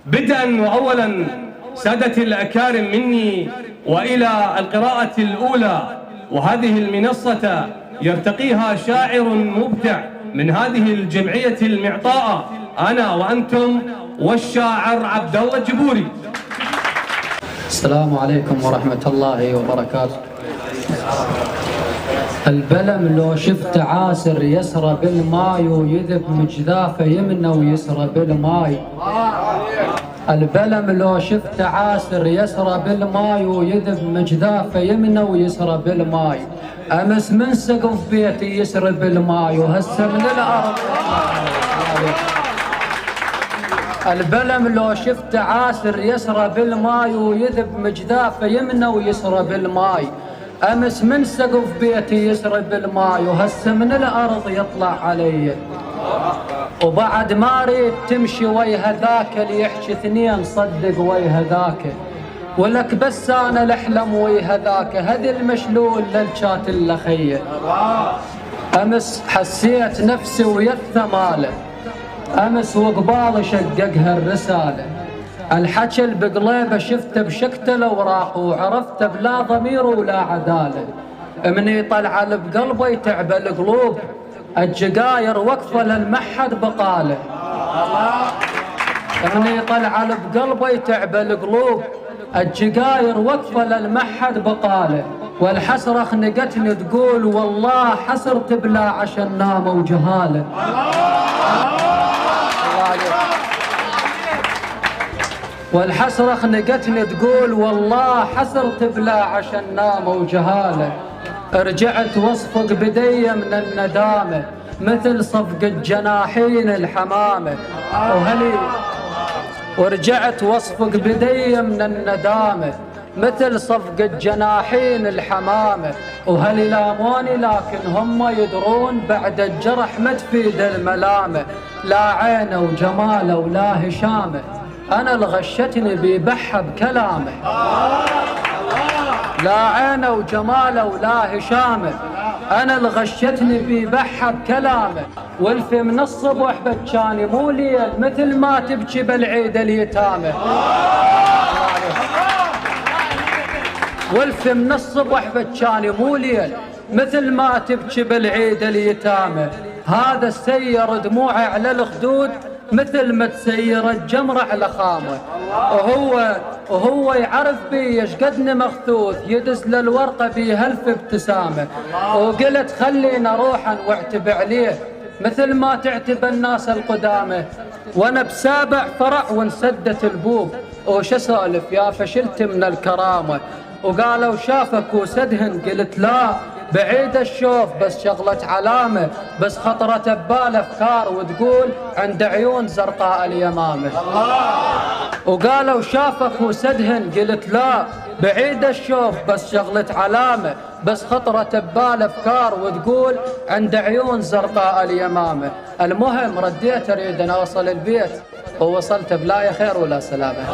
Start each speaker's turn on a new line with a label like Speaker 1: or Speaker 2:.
Speaker 1: بدءا وأولا سادتي الأكارم مني وإلى القراءة الأولى، وهذه المنصة يرتقيها شاعر مبدع من هذه الجمعية المعطاءة، أنا وأنتم والشاعر عبد الله الجبوري.
Speaker 2: السلام عليكم ورحمة الله وبركاته. البلم لو شفت عاسر يسرى بالماي ويذب مجذافه يمنى ويسرى بالماي. البلم لو شفت عاسر يسرى بالماي ويذب مجذافه يمنى ويسرى بالماي. أمس من سقف بيتي يسرى بالماي وهسه من الأرض. البلم لو شفت عاسر يسرى بالماي ويذب مجذافه يمنى ويسرى بالماي. أمس من سقف بيتي يسرى بالماي وهسه من الأرض يطلع علي. وبعد ما ريت تمشي ويها ذاك اللي يحكي اثنين صدق ويها ذاك، ولك بس أنا الأحلم ويها ذاك هذي المشلول للشات اللخية. أمس حسيت نفسي ويث ماله، أمس وقبال شققها الرسالة. الحكي بقليبه شفته بشكت الأوراق وعرفته بلا ضمير ولا عدالة. مني طلع بقلبه يتعب القلوب، الجقاير وقفه للمحد بقاله. مني طلع بقلبه يتعب القلوب، الجقاير وقفه للمحد بقاله. والحسرة خنقتني تقول والله حسرت بلا عشان نامه وجهاله. والحسرة خنقتني تقول والله حسرت بلا عشان نامه وجهاله. رجعت واصفق بدي من الندامة مثل صفقة جناحين الحمامة وهلي. ورجعت واصفق بدي من الندامة مثل صفقة جناحين الحمامة. وهل لاموني لكن هم يدرون بعد الجرح ما تفيد الملامة. لا عينه وجماله ولا هشامه، أنا الغشتني بيبحى بكلامه. لا عينه وجماله ولا هشامه، أنا الغشتني بيبحى بكلامه. والفي من الصبح بكاني مو ليل مثل ما تبكي بالعيد اليتامى. والفي من الصبح بكاني مو ليل مثل ما تبكي بالعيد اليتامى. هذا السير دموعي على الخدود مثل ما تسير الجمرة على خامه. وهو يعرف بي يشقدني مخثوث يدس للورقة بهلف ابتسامة. وقلت خلينا روحا واعتب عليه مثل ما تعتب الناس القدامى. وانا بسابع فرع وانسدت البوب، وش اسولف يا فشلت من الكرامة. وقالوا شافك وسدهن، قلت لا بعيد الشوف بس شغلة علامة. بس خطرت ببال افكار وتقول عند عيون زرقاء اليمامة. وقالوا شافك وسدهن، قلت لا بعيد الشوف بس شغلة علامة. بس خطرت ببال افكار وتقول عند عيون زرقاء اليمامة. المهم رديت اريد ان اوصل البيت، ووصلت بلا يا خير ولا سلامة.